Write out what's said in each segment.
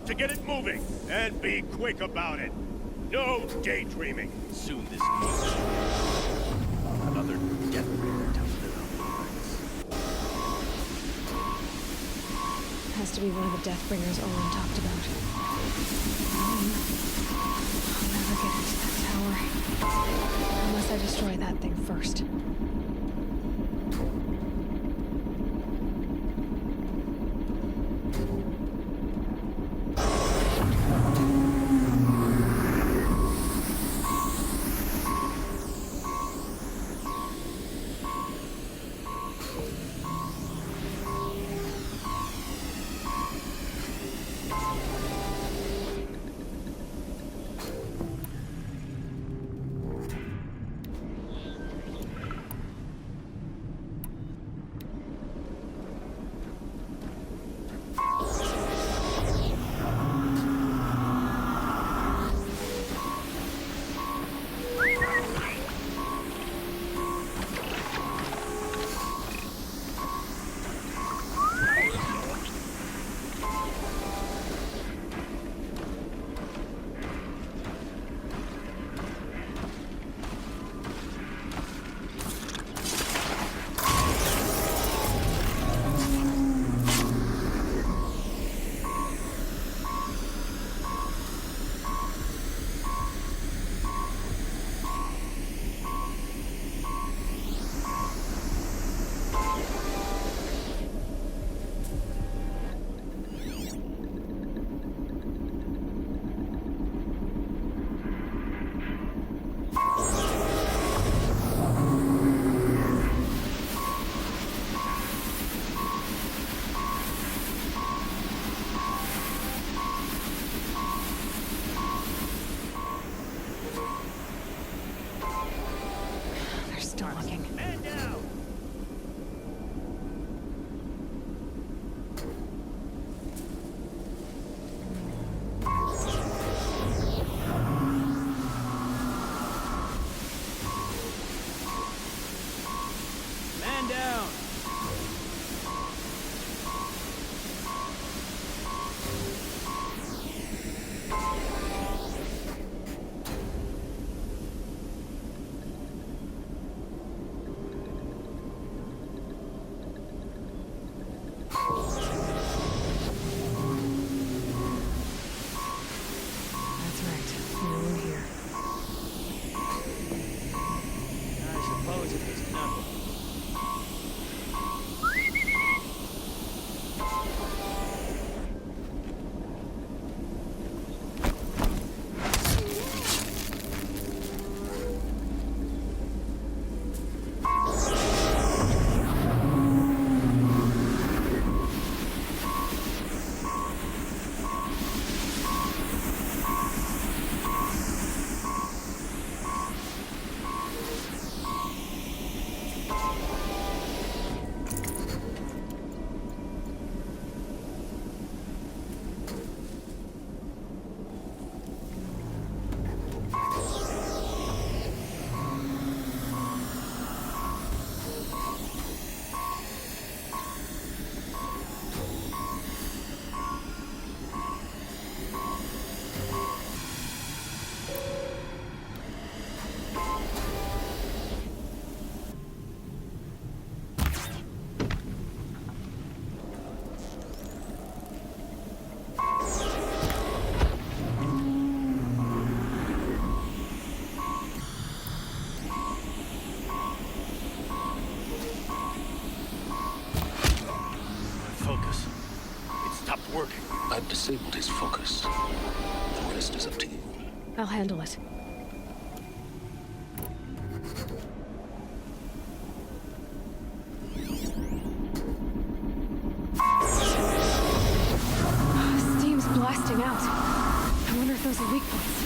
Get to get it moving, and be quick about it. No daydreaming. Soon this niche. Another death bringer tells their own lies. Has to be one of the Deathbringers Olin talked about. I'll never get into that tower. Unless I destroy that thing first. I've disabled his focus. The rest is up to you. I'll handle it. Steam's blasting out. I wonder if those are weak points.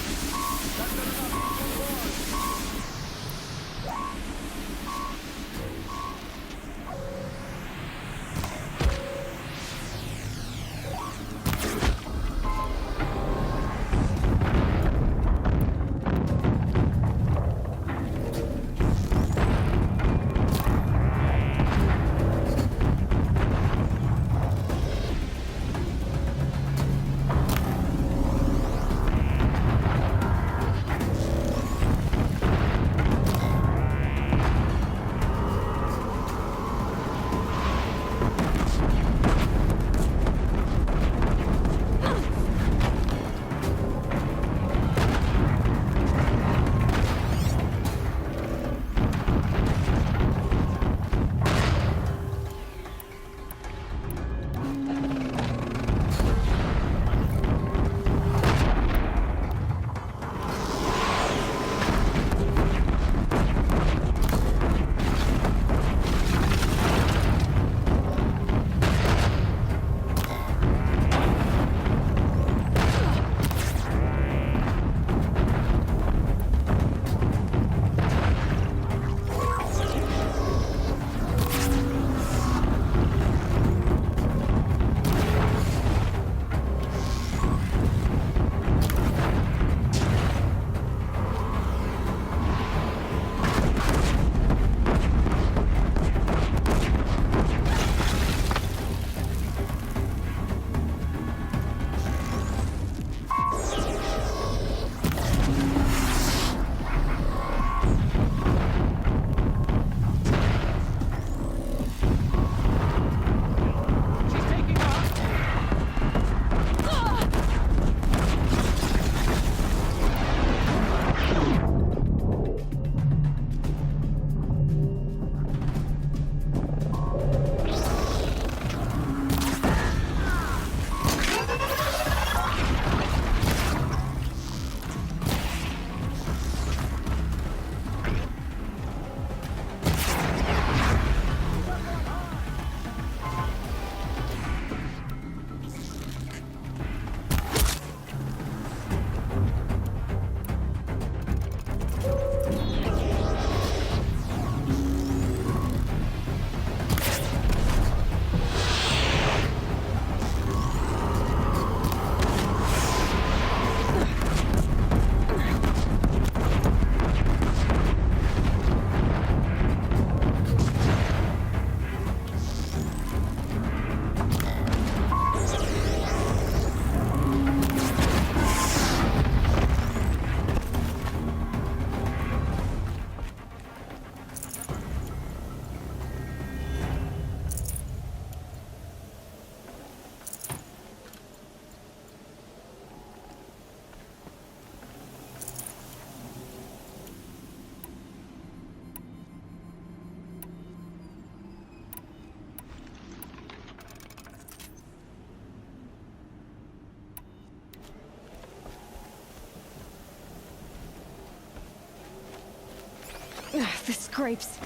The scrapes.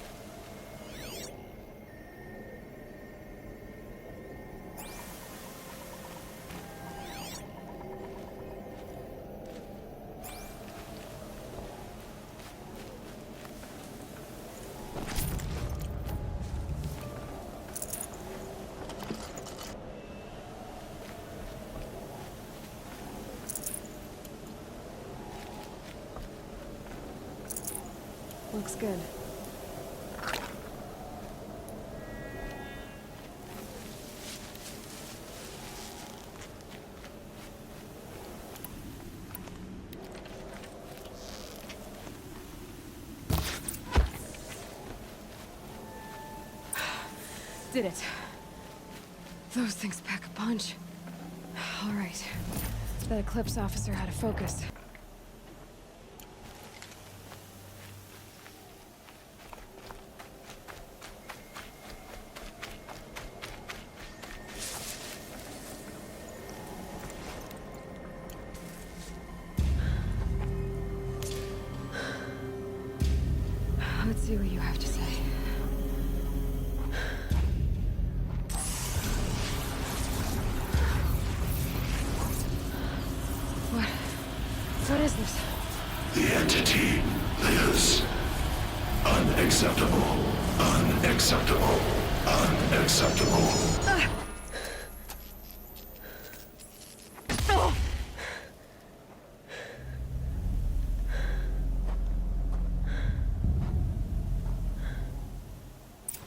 Looks good. Did it. Those things pack a punch. All right. That Eclipse officer had a focus. Let's see what you have to say. What is this? The entity lives. Unacceptable. Unacceptable. Unacceptable.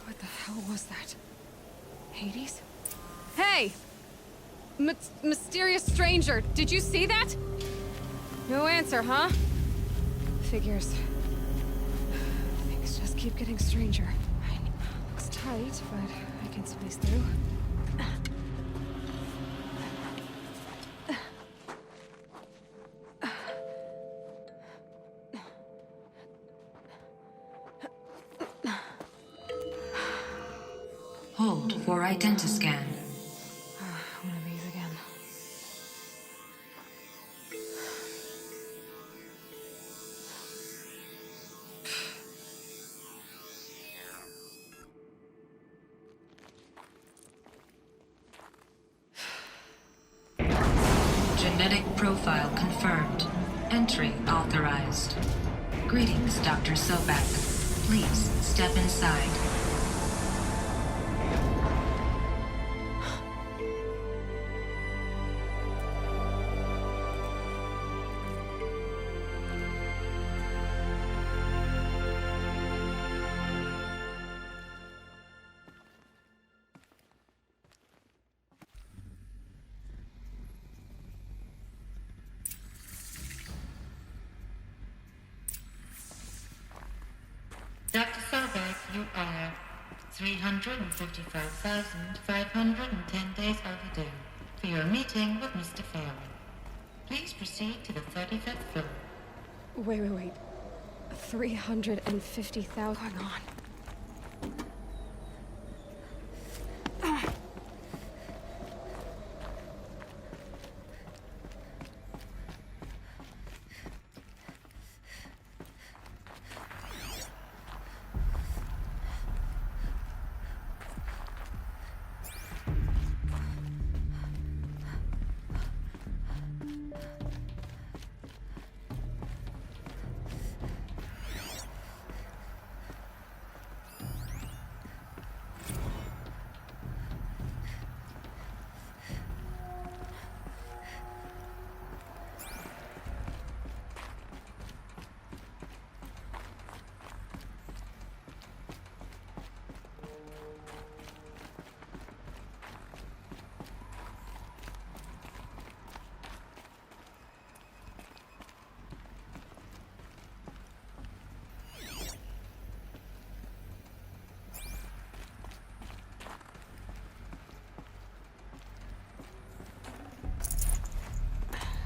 What the hell was that? Hades? Hey! Mysterious stranger, did you see that? No answer, huh? Figures. Things just keep getting stranger. Looks tight, but I can squeeze through. Hold for identiscan. One of these again. Genetic profile confirmed. Entry authorized. Greetings, Dr. Sobek. Please step inside. Dr. Sobek, you are 355,510 days overdue for your meeting with Mr. Fairman. Please proceed to the 35th floor. Wait. 350,000. Hang on.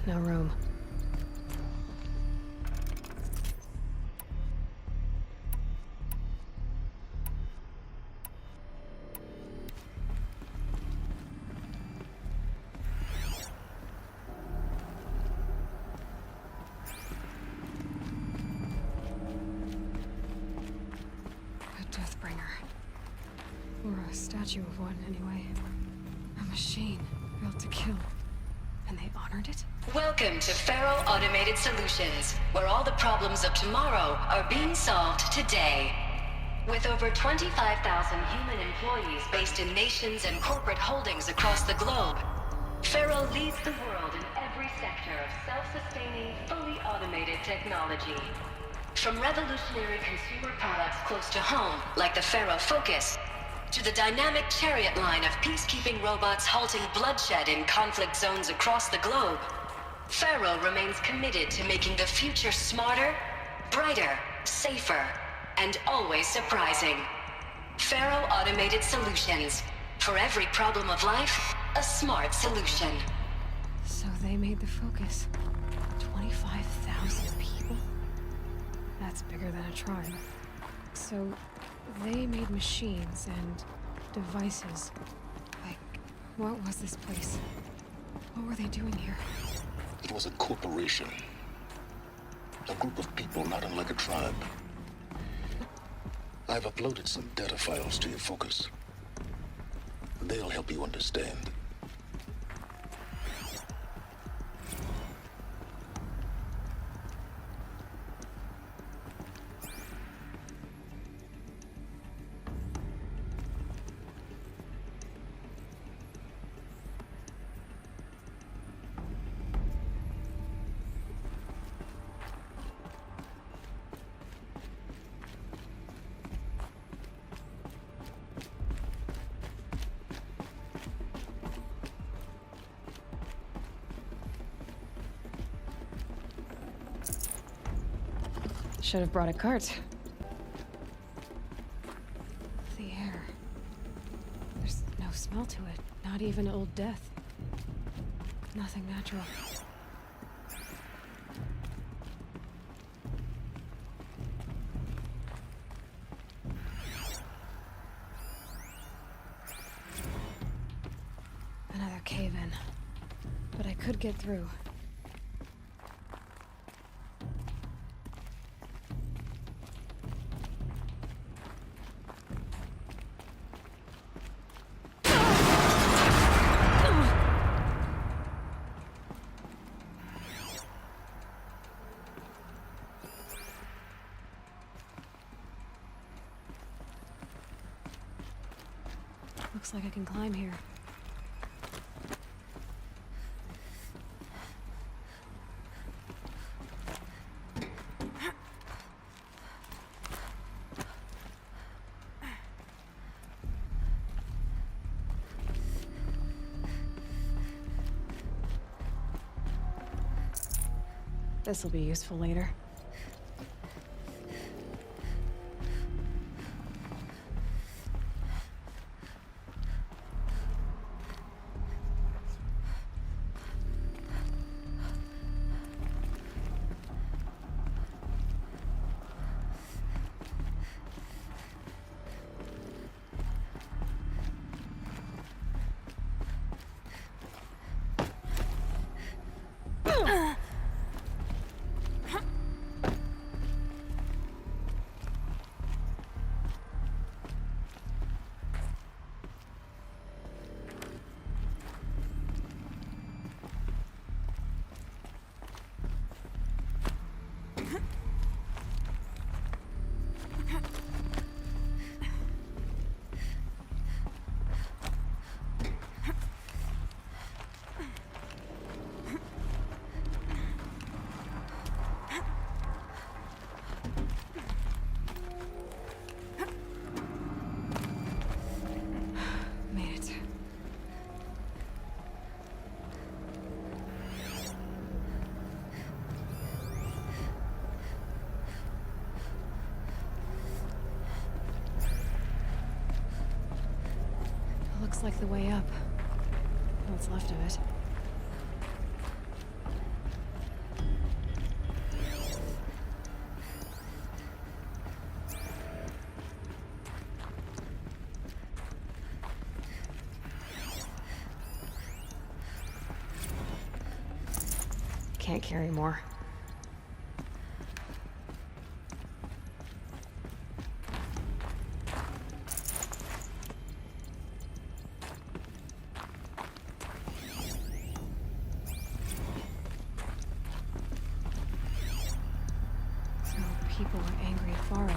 No room. A statue of one, anyway. A machine built to kill. And they honored it? Welcome to Faro Automated Solutions, where all the problems of tomorrow are being solved today. With over 25,000 human employees based in nations and corporate holdings across the globe, Faro leads the world in every sector of self-sustaining, fully automated technology. From revolutionary consumer products close to home, like the Faro Focus, to the dynamic Chariot line of peacekeeping robots halting bloodshed in conflict zones across the globe, Faro remains committed to making the future smarter, brighter, safer, and always surprising. Faro Automated Solutions. For every problem of life, a smart solution. So they made the Focus. 25,000 people? That's bigger than a tribe. So they made machines and devices. Like, what was this place? What were they doing here? It was a corporation. A group of people not unlike a tribe. I've uploaded some data files to your Focus. They'll help you understand. Should have brought a cart. The air. There's no smell to it. Not even old death. Nothing natural. Another cave-in. But I could get through. Looks like I can climb here. This'll be useful later. Looks like the way up. What's left of it. Can't carry more. people were angry at Faro,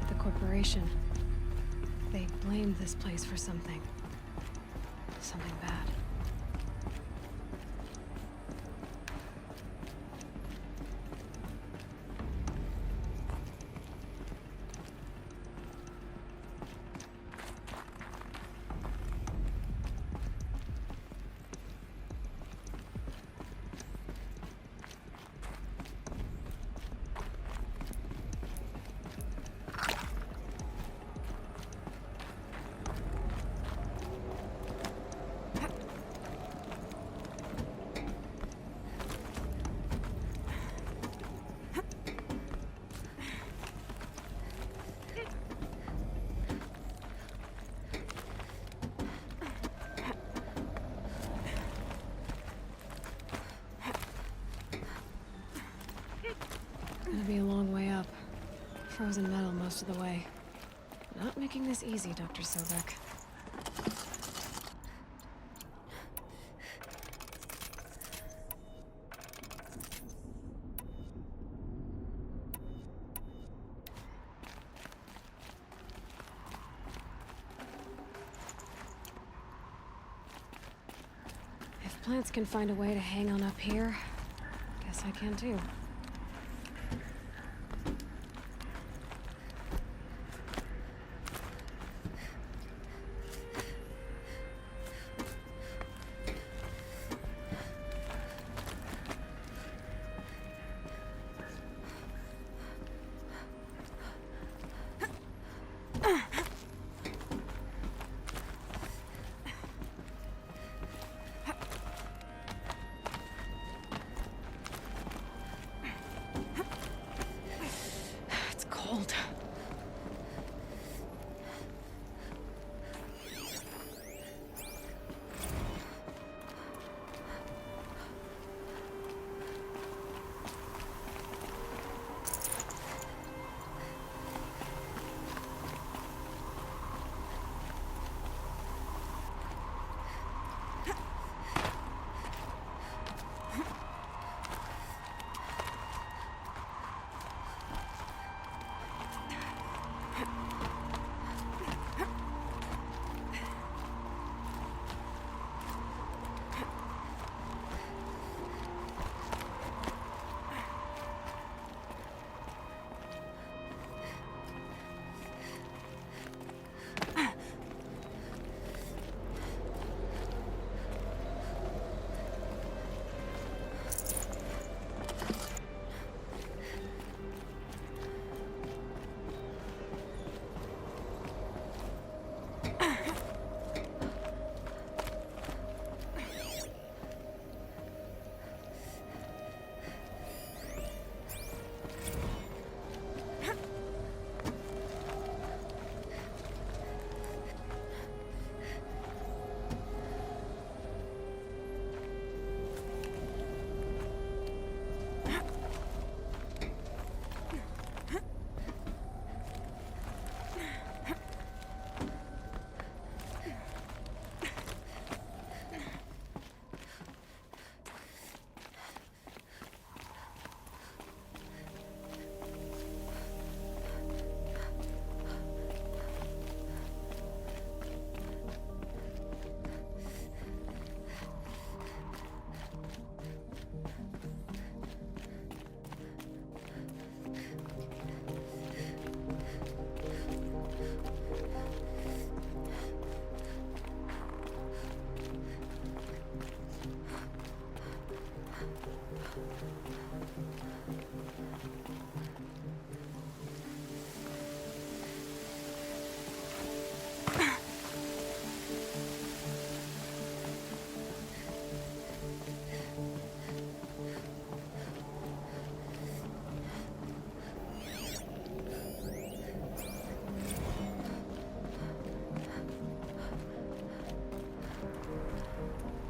at the corporation. They blamed this place for something. Something bad. Gonna be a long way up. Frozen metal most of the way. Not making this easy, Dr. Sobek. If plants can find a way to hang on up here, guess I can too. It's cold.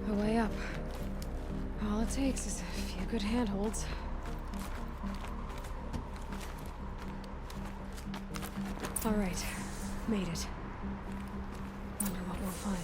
A way up. All it takes is a few good handholds. All right, made it. Wonder what we'll find.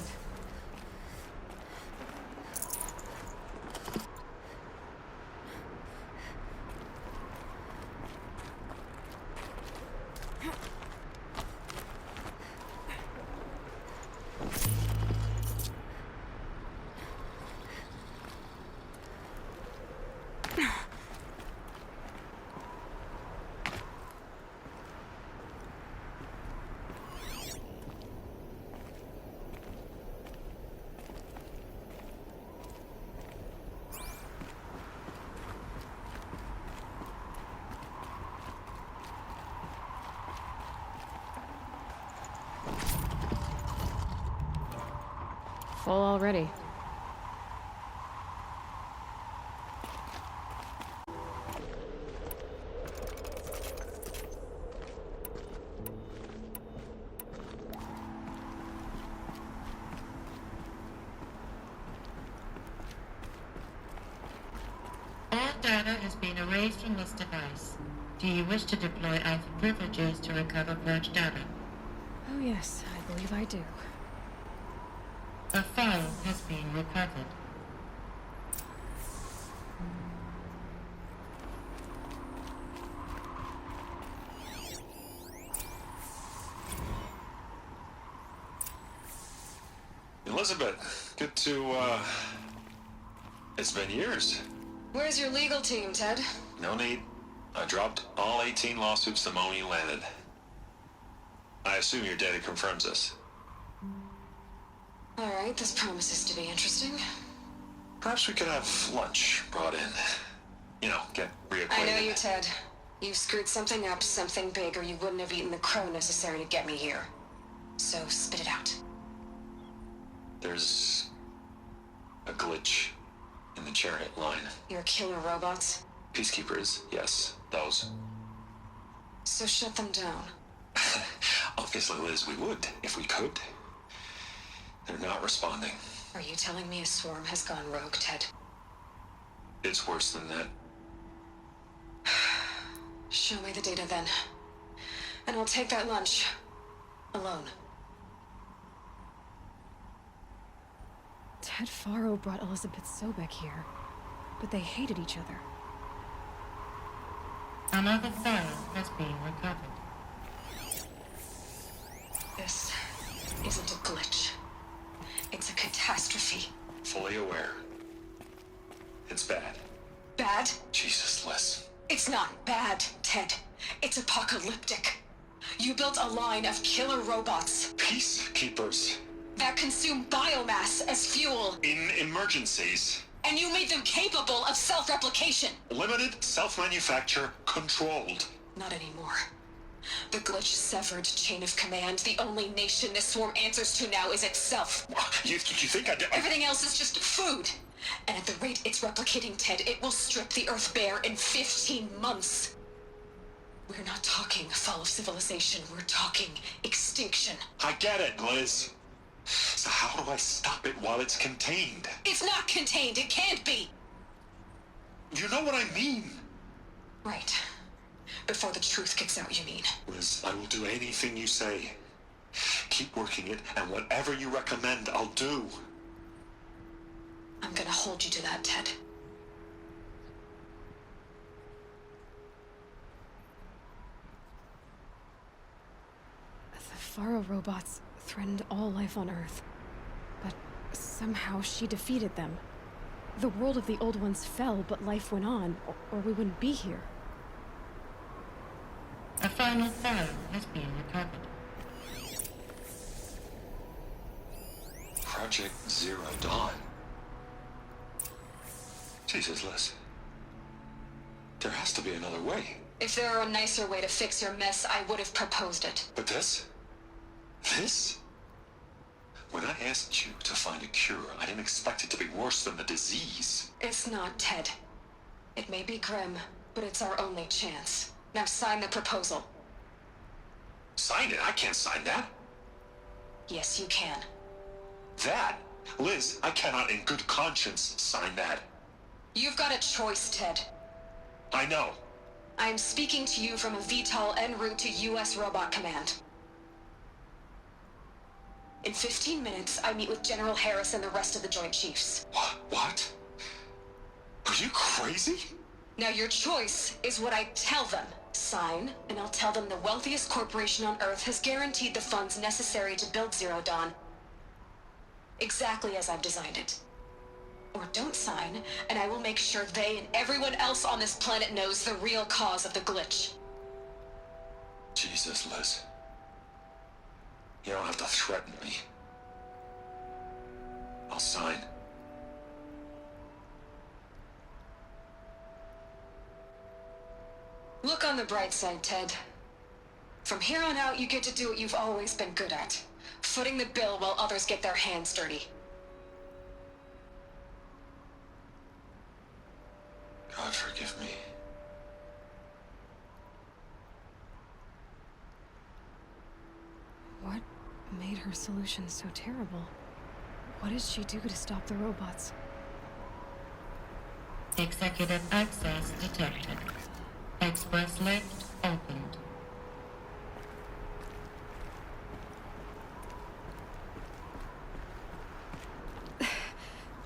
full already. All data has been erased from this device. Do you wish to deploy Alpha privileges to recover purged data? Oh yes, I believe I do. A file has been recovered. Elizabeth, good to, it's been years. Where's your legal team, Ted? No need. I dropped all 18 lawsuits the moment you landed. I assume your data confirms this. Alright, this promises to be interesting. Perhaps we could have lunch brought in. You know, get reacquainted. I know you, Ted. You've screwed something up, something big, or you wouldn't have eaten the crow necessary to get me here. So, spit it out. There's a glitch in the chariot line. Your killer robots? Peacekeepers, yes, those. So shut them down. Obviously, Liz, we would, if we could. They're not responding. Are you telling me a swarm has gone rogue, Ted? It's worse than that. Show me the data then. And I'll take that lunch. Alone. Ted Faro brought Elizabeth Sobek here, but they hated each other. Another file has been recovered. This isn't a glitch. It's a catastrophe. Fully aware. It's bad. Bad? Jesus, Liz. It's not bad, Ted. It's apocalyptic. You built a line of killer robots Peacekeepers. that consume biomass as fuel, In emergencies. and you made them capable of self-replication. Limited, self-manufacture, controlled. Not anymore. The glitch severed chain of command. The only nation this swarm answers to now is itself. You think I did? Everything else is just food. And at the rate it's replicating, Ted, it will strip the Earth bare in 15 months. We're not talking fall of civilization. We're talking extinction. I get it, Liz. So how do I stop it while it's contained? It's not contained. It can't be. You know what I mean? Right. Before the truth gets out, you mean? Liz, I will do anything you say. Keep working it, and whatever you recommend, I'll do. I'm gonna hold you to that, Ted. The Faro robots threatened all life on Earth, but somehow she defeated them. The world of the Old Ones fell, but life went on, or we wouldn't be here. A final file has been recovered. Project Zero Dawn. Jesus, Liz. There has to be another way. If there were a nicer way to fix your mess, I would have proposed it. But this? This? When I asked you to find a cure, I didn't expect it to be worse than the disease. It's not, Ted. It may be grim, but it's our only chance. Now sign the proposal. Sign it? I can't sign that. Yes, you can. That? Liz, I cannot in good conscience sign that. You've got a choice, Ted. I know. I'm speaking to you from a VTOL en route to U.S. Robot Command. In 15 minutes, I meet with General Harris and the rest of the Joint Chiefs. What? Are you crazy? Now your choice is what I tell them. Sign, and I'll tell them the wealthiest corporation on Earth has guaranteed the funds necessary to build Zero Dawn. Exactly as I've designed it. Or don't sign, and I will make sure they and everyone else on this planet knows the real cause of the glitch. Jesus, Liz. You don't have to threaten me. I'll sign. Look on the bright side, Ted. From here on out, you get to do what you've always been good at. Footing the bill while others get their hands dirty. God forgive me. What made her solution so terrible? What did she do to stop the robots? Executive access detected. Express lift opened.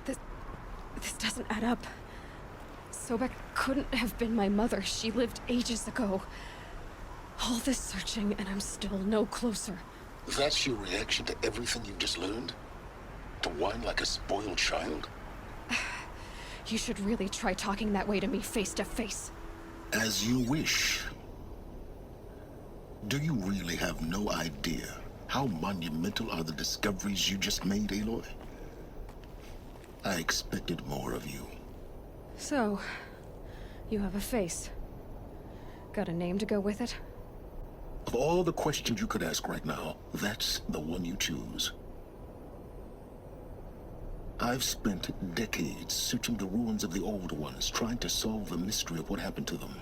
This doesn't add up. Sobek couldn't have been my mother. She lived ages ago. All this searching, and I'm still no closer. That's your reaction to everything you've just learned? To whine like a spoiled child? You should really try talking that way to me face to face. As you wish. Do you really have no idea how monumental are the discoveries you just made, Aloy? I expected more of you. So, you have a face. Got a name to go with it? Of all the questions you could ask right now, that's the one you choose. I've spent decades searching the ruins of the old ones, trying to solve the mystery of what happened to them.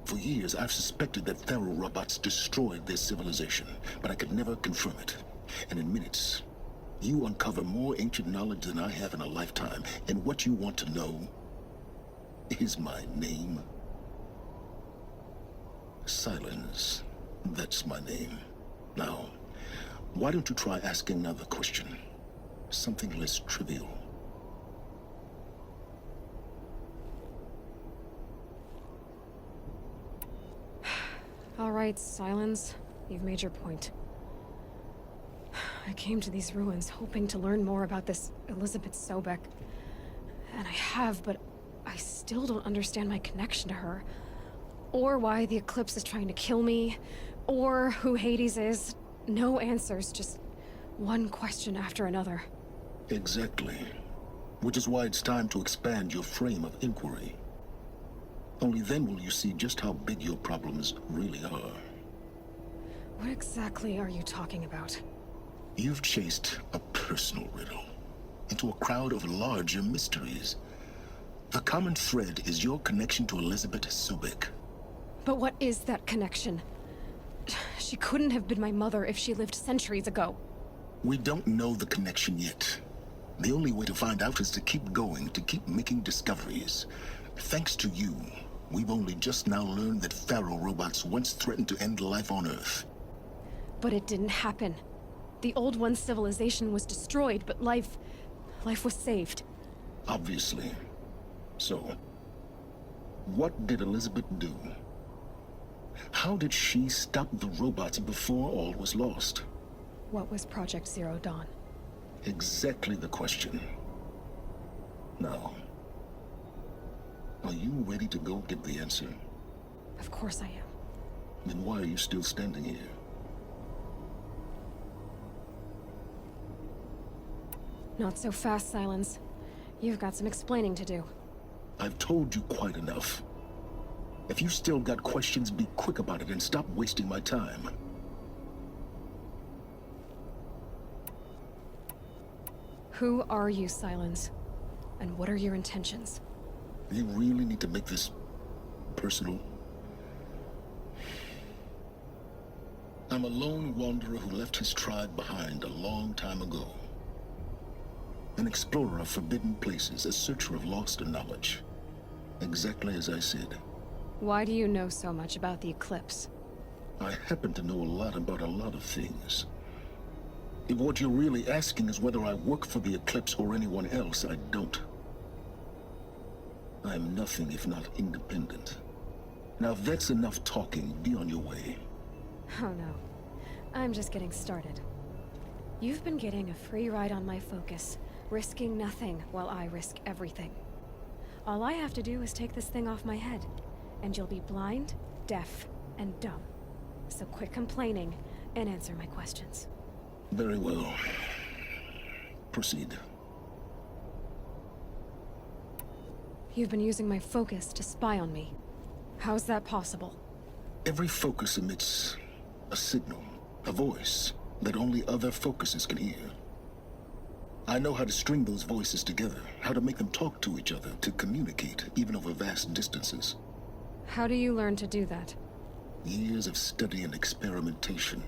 For years, I've suspected that Faro robots destroyed their civilization, but I could never confirm it. And in minutes, you uncover more ancient knowledge than I have in a lifetime, and what you want to know is my name. Silence. That's my name. Now, why don't you try asking another question? Something less trivial. All right, Silence. You've made your point. I came to these ruins hoping to learn more about this Elizabeth Sobek. And I have, but I still don't understand my connection to her. Or why the Eclipse is trying to kill me. Or who Hades is. No answers, just one question after another. Exactly. Which is why it's time to expand your frame of inquiry. Only then will you see just how big your problems really are. What exactly are you talking about? You've chased a personal riddle into a crowd of larger mysteries. The common thread is your connection to Elizabeth Sobek. But what is that connection? She couldn't have been my mother if she lived centuries ago. We don't know the connection yet. The only way to find out is to keep going, to keep making discoveries. Thanks to you, we've only just now learned that Faro robots once threatened to end life on Earth. But it didn't happen. The Old One's civilization was destroyed, but life was saved. Obviously. So, what did Elizabeth do? How did she stop the robots before all was lost? What was Project Zero Dawn? Exactly the question. Now, are you ready to go get the answer? Of course I am. Then why are you still standing here? Not so fast, Silence. You've got some explaining to do. I've told you quite enough. If you've still got questions, be quick about it and stop wasting my time. Who are you, Silence? And what are your intentions? You really need to make this personal? I'm a lone wanderer who left his tribe behind a long time ago. An explorer of forbidden places, a searcher of lost knowledge. Exactly as I said. Why do you know so much about the Eclipse? I happen to know a lot about a lot of things. If what you're really asking is whether I work for the Eclipse or anyone else, I don't. I'm nothing if not independent. Now if that's enough talking, be on your way. Oh no. I'm just getting started. You've been getting a free ride on my focus, risking nothing while I risk everything. All I have to do is take this thing off my head, and you'll be blind, deaf, and dumb. So quit complaining and answer my questions. Very well. Proceed. You've been using my focus to spy on me. How's that possible? Every focus emits a signal, a voice that only other focuses can hear. I know how to string those voices together, how to make them talk to each other, to communicate, even over vast distances. How do you learn to do that? Years of study and experimentation.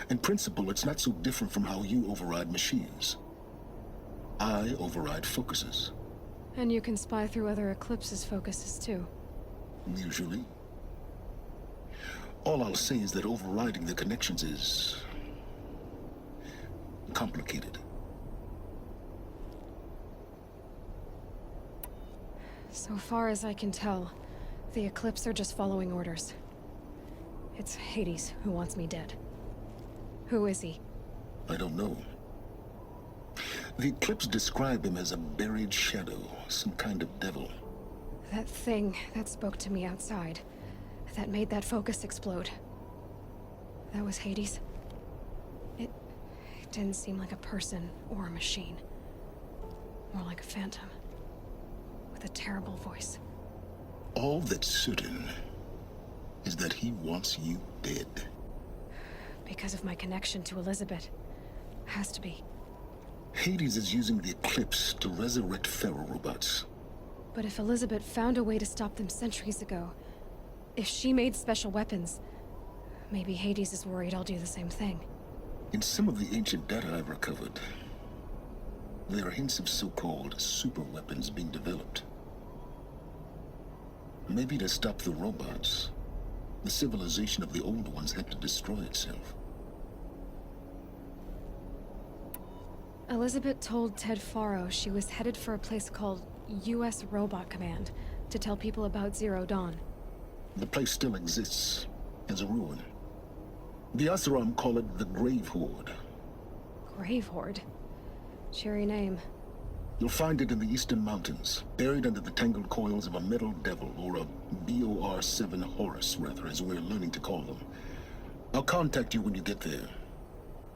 In principle, it's not so different from how you override machines. I override focuses. And you can spy through other Eclipse's focuses too. Usually. All I'll say is that overriding the connections is complicated. So far as I can tell, the Eclipse are just following orders. It's Hades who wants me dead. Who is he? I don't know. The Eclipse describe him as a buried shadow, some kind of devil. That thing that spoke to me outside, that made that focus explode. That was Hades. It didn't seem like a person or a machine. More like a phantom. With a terrible voice. All that's certain is that he wants you dead. Because of my connection to Elizabeth. Has to be. Hades is using the Eclipse to resurrect ferrorobots. But if Elizabeth found a way to stop them centuries ago, if she made special weapons, maybe Hades is worried I'll do the same thing. In some of the ancient data I've recovered, there are hints of so-called super weapons being developed. Maybe to stop the robots, the civilization of the old ones had to destroy itself. Elizabeth told Ted Faro she was headed for a place called U.S. Robot Command to tell people about Zero Dawn. The place still exists, as a ruin. The Oseram call it the Grave Horde. Grave Horde? Cheery name. You'll find it in the Eastern Mountains, buried under the tangled coils of a metal devil, or a BOR-7 Horus, rather, as we're learning to call them. I'll contact you when you get there.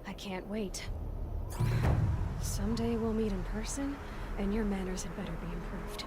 I can't wait. Someday we'll meet in person, and your manners had better be improved.